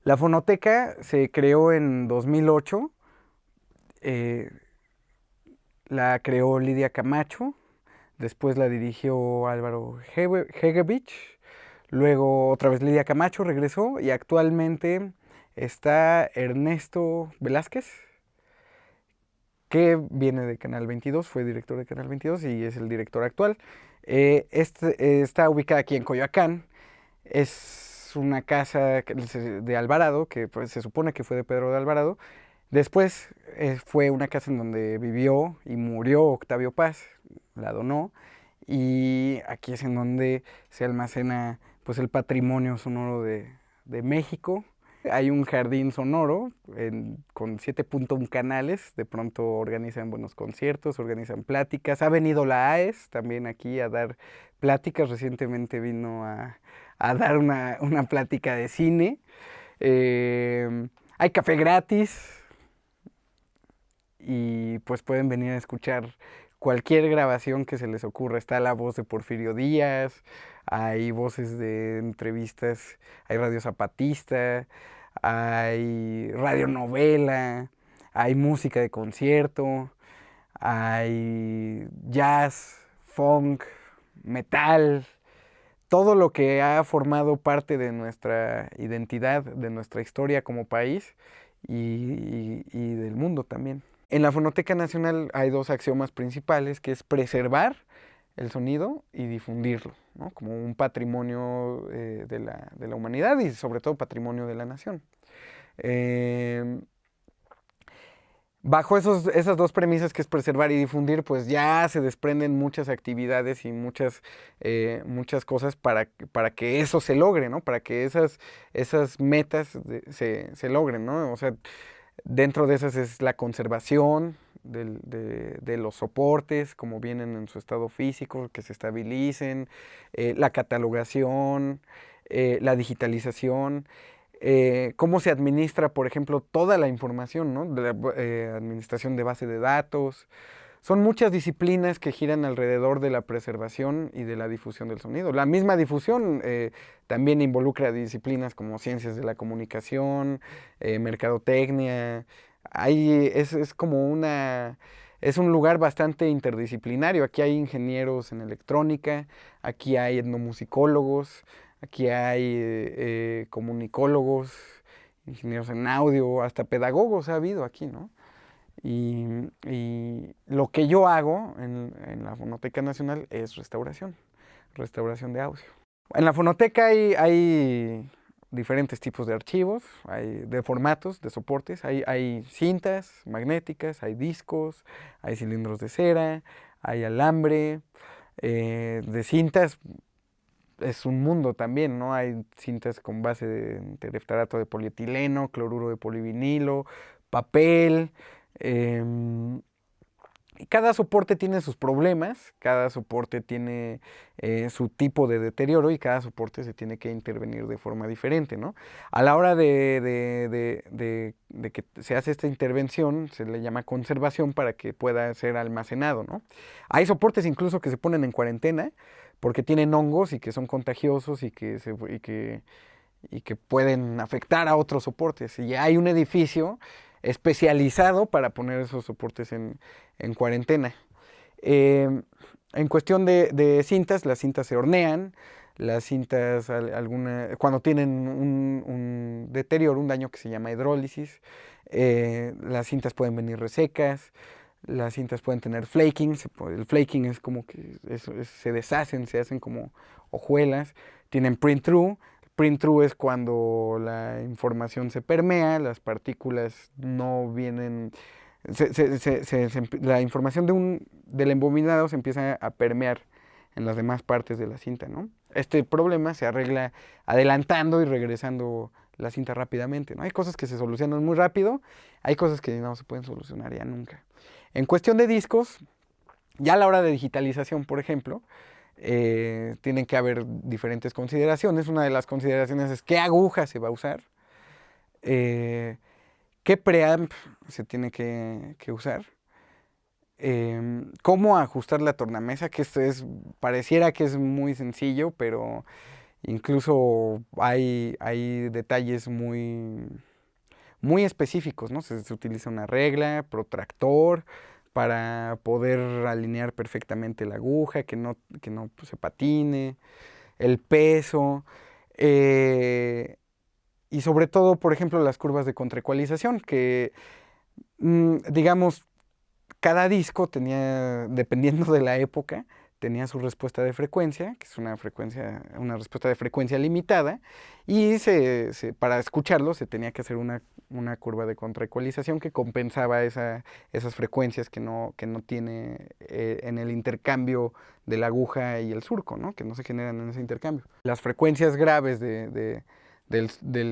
La Fonoteca se creó en 2008, la creó Lidia Camacho, después la dirigió Álvaro Hegevich, luego otra vez Lidia Camacho regresó y actualmente está Ernesto Velázquez, que viene de Canal 22, fue director de Canal 22 y es el director actual. Está ubicada aquí en Coyoacán, es una casa de Alvarado, que pues, se supone que fue de Pedro de Alvarado. Después fue una casa en donde vivió y murió Octavio Paz, la donó, y aquí es en donde se almacena pues, el patrimonio sonoro de México. Hay un jardín sonoro con 7.1 canales, de pronto organizan buenos conciertos, organizan pláticas. Ha venido la AES también aquí a dar pláticas, recientemente vino a dar una plática de cine. Hay café gratis y pues pueden venir a escuchar cualquier grabación que se les ocurra. Está la voz de Porfirio Díaz, hay voces de entrevistas, hay radio zapatista, hay radionovela, hay música de concierto, hay jazz, funk, metal, todo lo que ha formado parte de nuestra identidad, de nuestra historia como país y del mundo también. En la Fonoteca Nacional hay dos axiomas principales, que es preservar el sonido y difundirlo, ¿no? Como un patrimonio de la humanidad y sobre todo patrimonio de la nación. Bajo esas dos premisas, que es preservar y difundir, pues ya se desprenden muchas actividades y muchas cosas para que eso se logre, ¿no? Para que esas metas se logren, ¿no? O sea, dentro de esas es la conservación de los soportes, como vienen en su estado físico, que se estabilicen, la catalogación, la digitalización, cómo se administra, por ejemplo, toda la información, ¿no? De la administración de base de datos. Son muchas disciplinas que giran alrededor de la preservación y de la difusión del sonido. La misma difusión también involucra disciplinas como ciencias de la comunicación, mercadotecnia. Es como es un lugar bastante interdisciplinario. Aquí hay ingenieros en electrónica, aquí hay etnomusicólogos, aquí hay comunicólogos, ingenieros en audio, hasta pedagogos ha habido aquí, ¿no? Y lo que yo hago en la Fonoteca Nacional es restauración de audio. En la Fonoteca hay diferentes tipos de archivos, hay de formatos, de soportes. Hay cintas magnéticas, hay discos, hay cilindros de cera, hay alambre. De cintas es un mundo también, ¿no? Hay cintas con base de tereftalato de polietileno, cloruro de polivinilo, papel. Cada soporte tiene sus problemas, cada soporte tiene su tipo de deterioro y cada soporte se tiene que intervenir de forma diferente, ¿no? A la hora de que se hace esta intervención, se le llama conservación para que pueda ser almacenado, ¿no? Hay soportes incluso que se ponen en cuarentena porque tienen hongos y que son contagiosos y que pueden afectar a otros soportes. Y hay un edificio especializado para poner esos soportes en cuarentena. En cuestión de cintas, las cintas se hornean, las cintas cuando tienen un deterioro, un daño que se llama hidrólisis, las cintas pueden venir resecas, las cintas pueden tener flaking. El flaking es como que se deshacen, se hacen como hojuelas. Tienen print-through. Print-through es cuando la información se permea, las partículas no vienen... la información del embobinado se empieza a permear en las demás partes de la cinta, ¿no? Este problema se arregla adelantando y regresando la cinta rápidamente, ¿no? Hay cosas que se solucionan muy rápido, hay cosas que no se pueden solucionar ya nunca. En cuestión de discos, ya a la hora de digitalización, por ejemplo, Tienen que haber diferentes consideraciones. Una de las consideraciones es qué aguja se va a usar, qué preamp se tiene que usar, cómo ajustar la tornamesa, que esto pareciera que es muy sencillo, pero incluso hay detalles muy específicos, ¿no? Se utiliza una regla, protractor, para poder alinear perfectamente la aguja, que no pues, se patine, el peso, y sobre todo, por ejemplo, las curvas de contraecualización, que digamos, cada disco tenía, dependiendo de la época, tenía su respuesta de frecuencia, que es una respuesta de frecuencia limitada, y para escucharlo se tenía que hacer una curva de contraecualización que compensaba esas frecuencias que no tiene en el intercambio de la aguja y el surco, ¿no? Que no se generan en ese intercambio. Las frecuencias graves del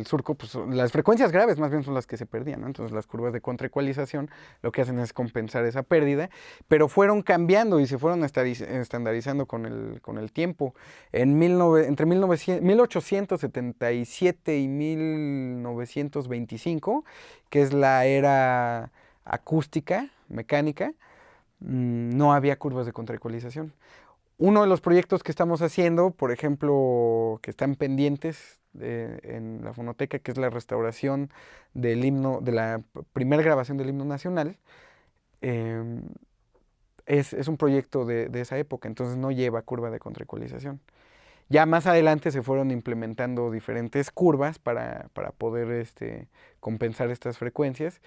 surco, pues las frecuencias graves más bien son las que se perdían, ¿no? Entonces las curvas de contraecualización lo que hacen es compensar esa pérdida, pero fueron cambiando y se fueron estandarizando con el tiempo. Entre 1877 y 1925, que es la era acústica, mecánica, no había curvas de contraecualización. Uno de los proyectos que estamos haciendo, por ejemplo, que están pendientes en la Fonoteca, que es la restauración del himno, de la primera grabación del himno nacional, eh, es un proyecto de esa época, entonces no lleva curva de contraecualización. Ya más adelante se fueron implementando diferentes curvas para poder compensar estas frecuencias.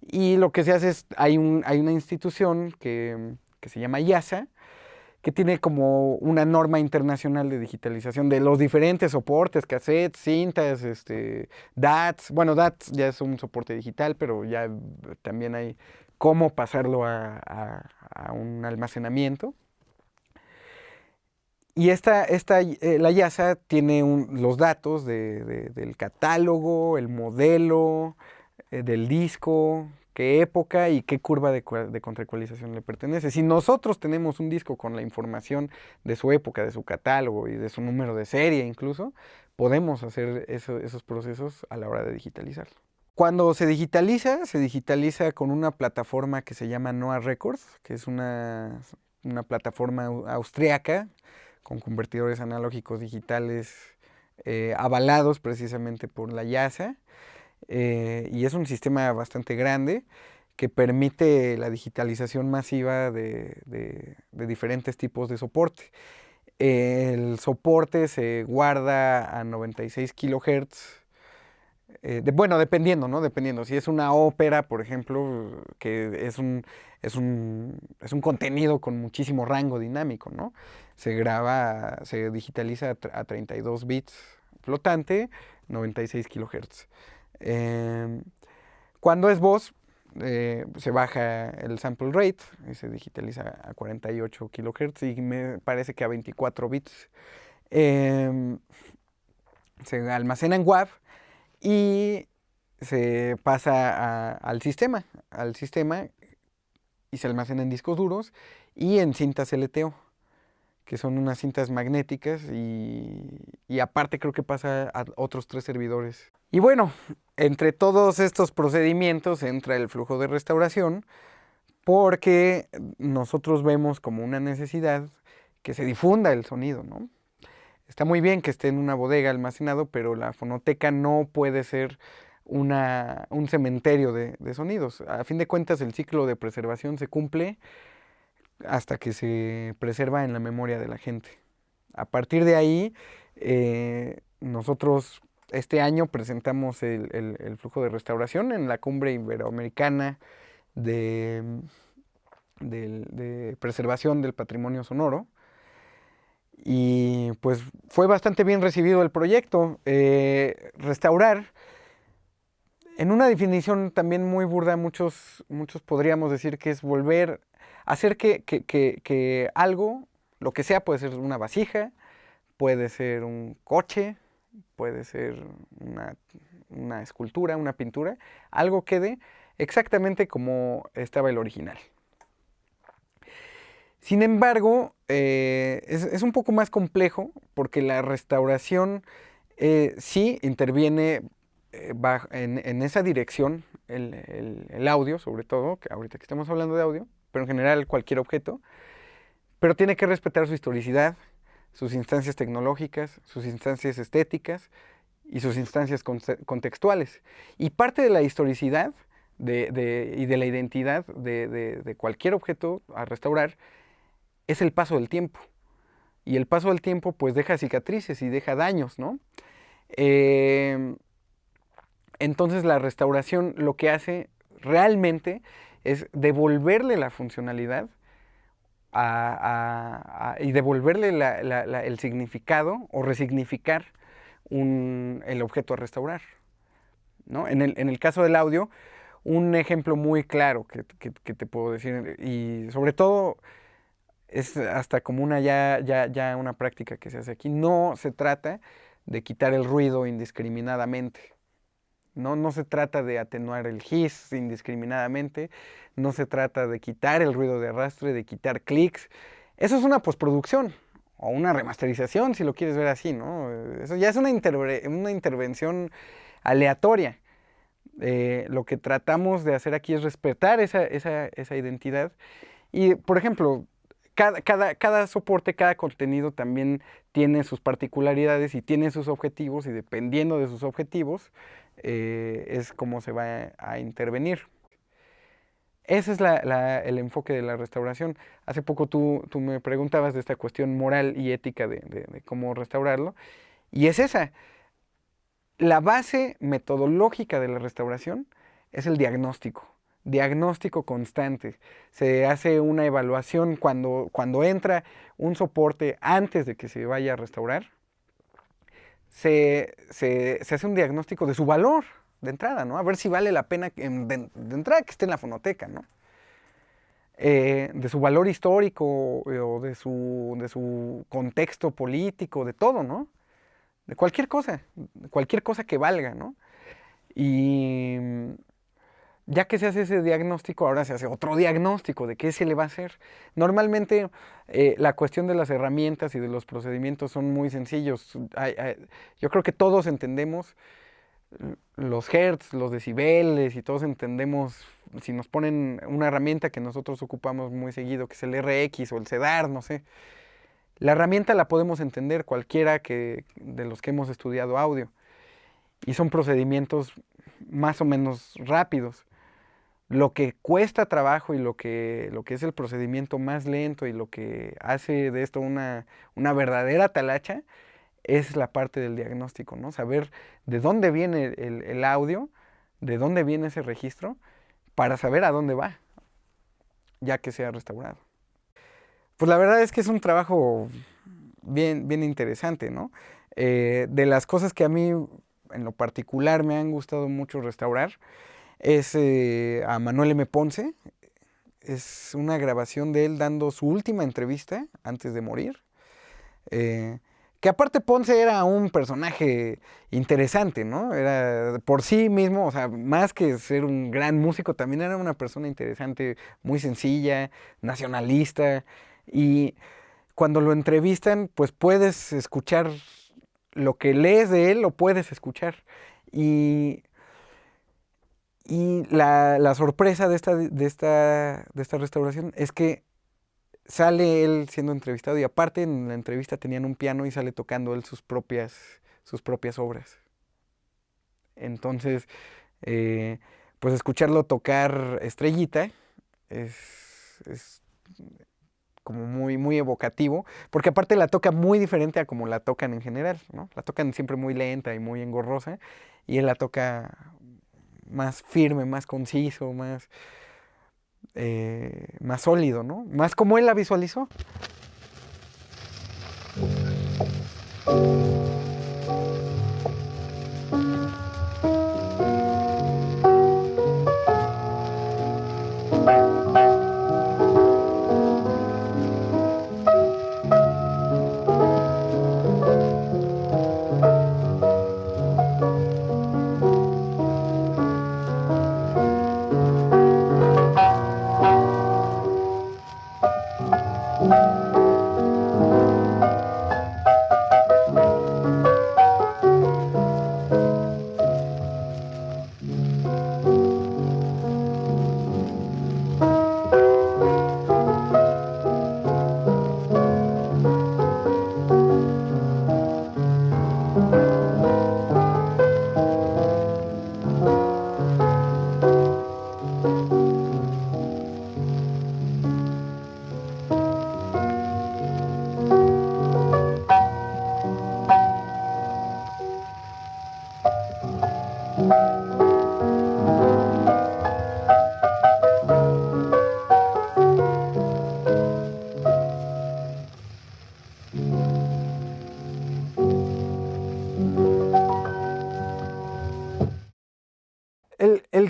Y lo que se hace es, hay una institución que se llama IASA, que tiene como una norma internacional de digitalización de los diferentes soportes, cassettes, cintas, DATs. Bueno, DATs ya es un soporte digital, pero ya también hay cómo pasarlo a un almacenamiento. Y la IASA tiene los datos del catálogo, el modelo, del disco, qué época y qué curva de contraecualización le pertenece. Si nosotros tenemos un disco con la información de su época, de su catálogo y de su número de serie incluso, podemos hacer esos procesos a la hora de digitalizarlo. Cuando se digitaliza con una plataforma que se llama Noah Records, que es una plataforma austriaca con convertidores analógicos digitales avalados precisamente por la IASA. Y es un sistema bastante grande que permite la digitalización masiva de diferentes tipos de soporte. El soporte se guarda a 96 kHz. Bueno, dependiendo, ¿no? Dependiendo. Si es una ópera, por ejemplo, que es un contenido con muchísimo rango dinámico, ¿no? Se digitaliza a 32 bits flotante, 96 kHz. Cuando es voz, se baja el sample rate y se digitaliza a 48 kHz y me parece que a 24 bits. Se almacena en WAV y se pasa al sistema y se almacena en discos duros y en cintas LTO, que son unas cintas magnéticas y aparte creo que pasa a otros 3 servidores. Y bueno, entre todos estos procedimientos entra el flujo de restauración porque nosotros vemos como una necesidad que se difunda el sonido, ¿no? Está muy bien que esté en una bodega almacenado, pero la fonoteca no puede ser un cementerio de sonidos. A fin de cuentas, el ciclo de preservación se cumple hasta que se preserva en la memoria de la gente. A partir de ahí, nosotros este año presentamos el flujo de restauración en la Cumbre Iberoamericana de Preservación del Patrimonio Sonoro. Y pues fue bastante bien recibido el proyecto. Restaurar, en una definición también muy burda, muchos podríamos decir que es volver a hacer que algo, lo que sea, puede ser una vasija, puede ser un coche, puede ser una escultura, una pintura, algo quede exactamente como estaba el original. Sin embargo, es un poco más complejo porque la restauración sí interviene en esa dirección, el audio sobre todo, que ahorita que estamos hablando de audio, pero en general cualquier objeto, pero tiene que respetar su historicidad, sus instancias tecnológicas, sus instancias estéticas y sus instancias contextuales. Y parte de la historicidad y de la identidad de cualquier objeto a restaurar es el paso del tiempo. Y el paso del tiempo pues deja cicatrices y deja daños, ¿no? Eh, entonces la restauración lo que hace realmente es devolverle la funcionalidad y devolverle el significado o resignificar el objeto a restaurar, ¿no? En el caso del audio, un ejemplo muy claro que te puedo decir, y sobre todo es hasta como ya una práctica que se hace aquí, no se trata de quitar el ruido indiscriminadamente. No se trata de atenuar el hiss indiscriminadamente, no se trata de quitar el ruido de arrastre, de quitar clics. Eso es una postproducción o una remasterización, si lo quieres ver así, ¿no? Eso ya es una intervención aleatoria. Lo que tratamos de hacer aquí es respetar esa identidad. Y, por ejemplo, cada soporte, cada contenido también tiene sus particularidades y tiene sus objetivos, y dependiendo de sus objetivos, es como se va a intervenir. Ese es el enfoque de la restauración. Hace poco tú me preguntabas de esta cuestión moral y ética de cómo restaurarlo, y es esa. La base metodológica de la restauración es el diagnóstico constante. Se hace una evaluación cuando entra un soporte antes de que se vaya a restaurar. Se hace un diagnóstico de su valor de entrada, ¿no? A ver si vale la pena de entrada que esté en la fonoteca, ¿no? De su valor histórico o de su contexto político, de todo, ¿no? De cualquier cosa que valga, ¿no? Y ya que se hace ese diagnóstico, ahora se hace otro diagnóstico de qué se le va a hacer. Normalmente la cuestión de las herramientas y de los procedimientos son muy sencillos. Yo creo que todos entendemos los hertz, los decibeles, y todos entendemos, si nos ponen una herramienta que nosotros ocupamos muy seguido, que es el RX o el CEDAR, no sé. La herramienta la podemos entender cualquiera de los que hemos estudiado audio. Y son procedimientos más o menos rápidos. Lo que cuesta trabajo y lo que es el procedimiento más lento y lo que hace de esto una verdadera talacha es la parte del diagnóstico, ¿no? Saber de dónde viene el audio, de dónde viene ese registro, para saber a dónde va, ya que sea restaurado. Pues la verdad es que es un trabajo bien interesante, ¿no? De las cosas que a mí en lo particular me han gustado mucho restaurar es a Manuel M. Ponce. Es una grabación de él dando su última entrevista antes de morir. Que aparte Ponce era un personaje interesante, ¿no? Era por sí mismo, o sea, más que ser un gran músico, también era una persona interesante, muy sencilla, nacionalista. Y cuando lo entrevistan, pues puedes escuchar lo que lees de él, lo puedes escuchar. Y la sorpresa de esta restauración es que sale él siendo entrevistado, y aparte en la entrevista tenían un piano y sale tocando él sus propias obras. Entonces, pues escucharlo tocar Estrellita es como muy evocativo, porque aparte la toca muy diferente a como la tocan en general, ¿no? La tocan siempre muy lenta y muy engorrosa, y él la toca más firme, más conciso, más sólido, ¿no? Más como él la visualizó.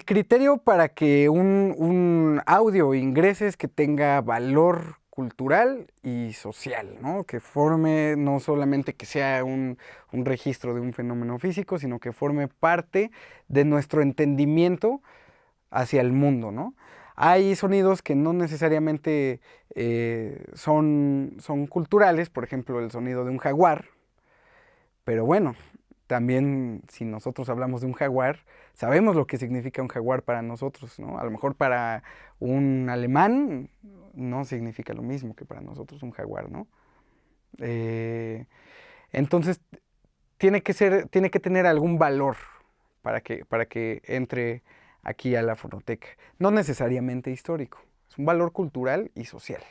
criterio para que un audio ingrese es que tenga valor cultural y social, ¿no? Que forme no solamente que sea un registro de un fenómeno físico, sino que forme parte de nuestro entendimiento hacia el mundo, ¿no? Hay sonidos que no necesariamente son culturales, por ejemplo, el sonido de un jaguar, pero bueno, también si nosotros hablamos de un jaguar, sabemos lo que significa un jaguar para nosotros, ¿no? A lo mejor para un alemán no significa lo mismo que para nosotros un jaguar, ¿no? Eh, entonces, tiene que tener algún valor para que entre aquí a la fonoteca. No necesariamente histórico, es un valor cultural y social.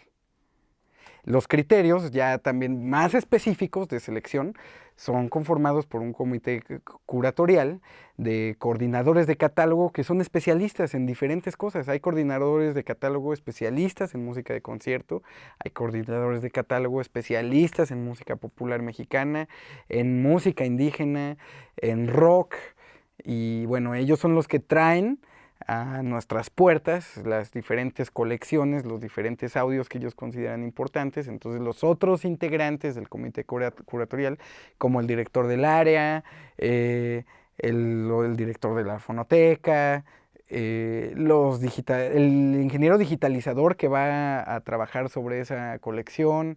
Los criterios, ya también más específicos de selección, son conformados por un comité curatorial de coordinadores de catálogo que son especialistas en diferentes cosas. Hay coordinadores de catálogo especialistas en música de concierto, hay coordinadores de catálogo especialistas en música popular mexicana, en música indígena, en rock, y bueno, ellos son los que traen a nuestras puertas las diferentes colecciones, los diferentes audios que ellos consideran importantes. Entonces los otros integrantes del comité curatorial, como el director del área, el director de la fonoteca, el ingeniero digitalizador que va a trabajar sobre esa colección,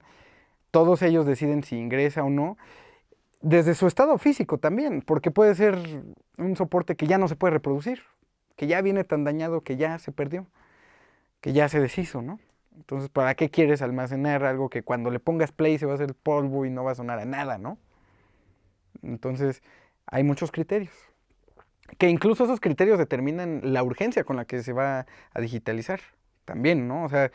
todos ellos deciden si ingresa o no, desde su estado físico también, porque puede ser un soporte que ya no se puede reproducir, que ya viene tan dañado que ya se perdió, que ya se deshizo, ¿no? Entonces, ¿para qué quieres almacenar algo que cuando le pongas play se va a hacer polvo y no va a sonar a nada, ¿no? Entonces, hay muchos criterios, que incluso esos criterios determinan la urgencia con la que se va a digitalizar también, ¿no? O sea,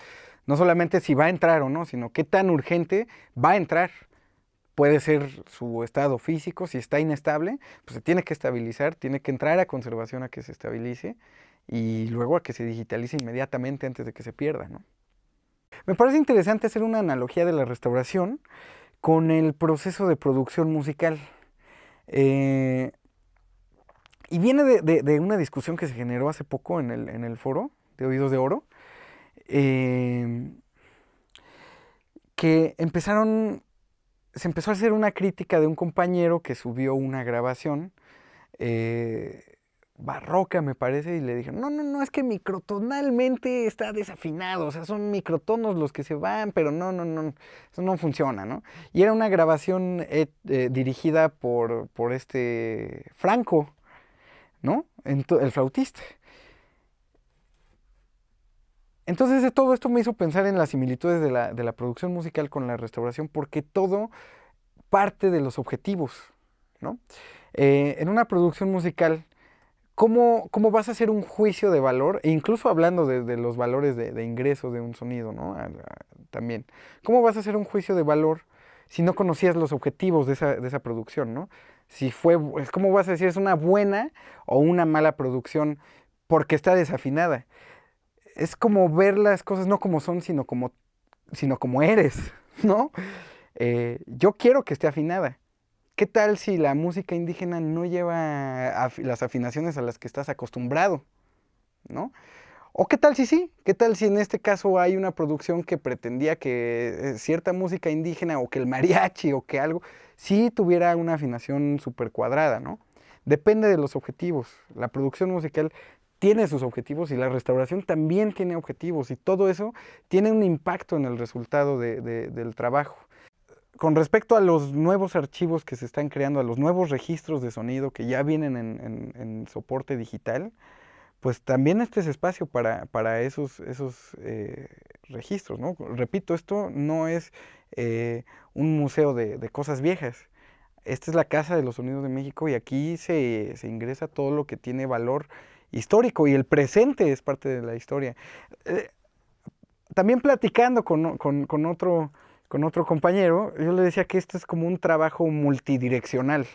no solamente si va a entrar o no, sino qué tan urgente va a entrar. Puede ser su estado físico, si está inestable, pues se tiene que estabilizar, tiene que entrar a conservación a que se estabilice y luego a que se digitalice inmediatamente antes de que se pierda, ¿no? Me parece interesante hacer una analogía de la restauración con el proceso de producción musical. Eh, y viene de una discusión que se generó hace poco en el foro de Oídos de Oro, eh, que se empezó a hacer una crítica de un compañero que subió una grabación barroca, me parece, y le dije, no, no, no, es que microtonalmente está desafinado, o sea, son microtonos los que se van, pero no, no, no, eso no funciona, ¿no? Y era una grabación dirigida por este Franco, ¿no? El flautista. Entonces todo esto me hizo pensar en las similitudes de la producción musical con la restauración, porque todo parte de los objetivos, ¿no? En una producción musical, ¿cómo vas a hacer un juicio de valor? E incluso hablando de los valores de ingreso de un sonido, ¿no? También. ¿Cómo vas a hacer un juicio de valor si no conocías los objetivos de esa producción, ¿no? Si fue, ¿cómo vas a decir es una buena o una mala producción porque está desafinada? Es como ver las cosas no como son, sino como eres, ¿no? Yo quiero que esté afinada. ¿Qué tal si la música indígena no lleva las afinaciones a las que estás acostumbrado, ¿no? O qué tal si sí, qué tal si en este caso hay una producción que pretendía que cierta música indígena o que el mariachi o que algo sí tuviera una afinación súper cuadrada, ¿no? Depende de los objetivos. La producción musical tiene sus objetivos y la restauración también tiene objetivos y todo eso tiene un impacto en el resultado del trabajo. Con respecto a los nuevos archivos que se están creando, a los nuevos registros de sonido que ya vienen en soporte digital, pues también este es espacio para esos registros, ¿no? Repito, esto no es un museo de cosas viejas. Esta es la Casa de los Sonidos de México y aquí se ingresa todo lo que tiene valor histórico y el presente es parte de la historia. También platicando con otro compañero, yo le decía que esto es como un trabajo multidireccional,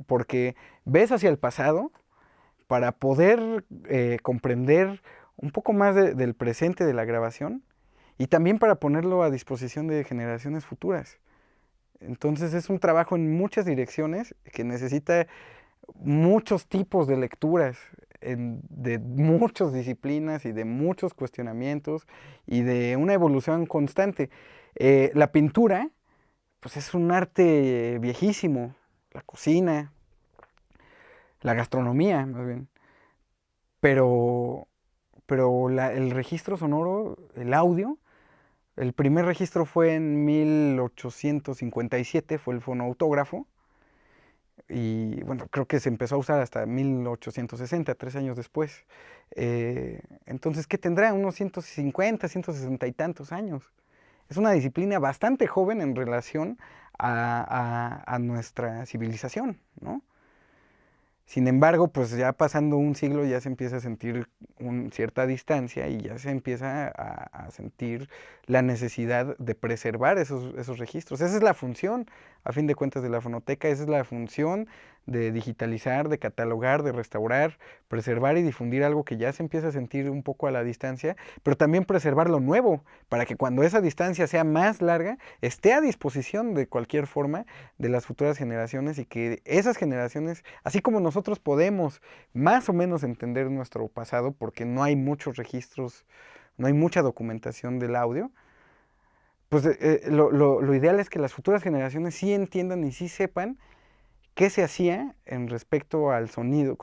porque ves hacia el pasado para poder comprender un poco más del presente de la grabación y también para ponerlo a disposición de generaciones futuras. Entonces es un trabajo en muchas direcciones que necesita muchos tipos de lecturas. de muchas disciplinas y de muchos cuestionamientos y de una evolución constante. La pintura, pues es un arte viejísimo, la cocina, la gastronomía, más bien. Pero, el registro sonoro, el audio, el primer registro fue en 1857, fue el fonoautógrafo. Y bueno, creo que se empezó a usar hasta 1860, 3 años después. Entonces, ¿qué tendrá? Unos 150, 160 y tantos años. Es una disciplina bastante joven en relación a nuestra civilización, ¿no? Sin embargo, pues ya pasando un siglo ya se empieza a sentir cierta distancia y ya se empieza a sentir la necesidad de preservar esos registros. Esa es la función, a fin de cuentas, de la fonoteca. Esa es la función de digitalizar, de catalogar, de restaurar, preservar y difundir algo que ya se empieza a sentir un poco a la distancia, pero también preservar lo nuevo, para que cuando esa distancia sea más larga, esté a disposición de cualquier forma de las futuras generaciones y que esas generaciones, así como nosotros podemos más o menos entender nuestro pasado, porque no hay muchos registros, no hay mucha documentación del audio, pues lo ideal es que las futuras generaciones sí entiendan y sí sepan qué se hacía con respecto al sonido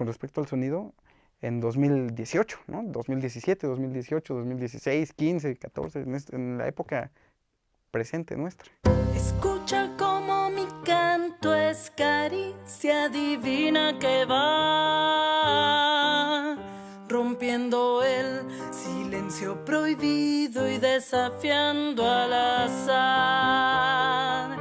en 2018, ¿no? 2017, 2018, 2016, 15, 14, en la época presente nuestra. Escucha cómo mi canto es caricia divina que va rompiendo el silencio prohibido y desafiando al azar.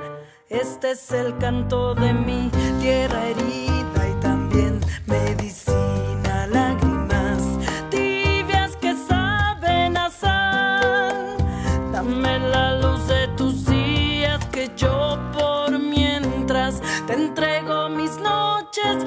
Este es el canto de mi tierra herida y también medicina, lágrimas tibias que saben a sal. Dame la luz de tus días que yo por mientras te entrego mis noches.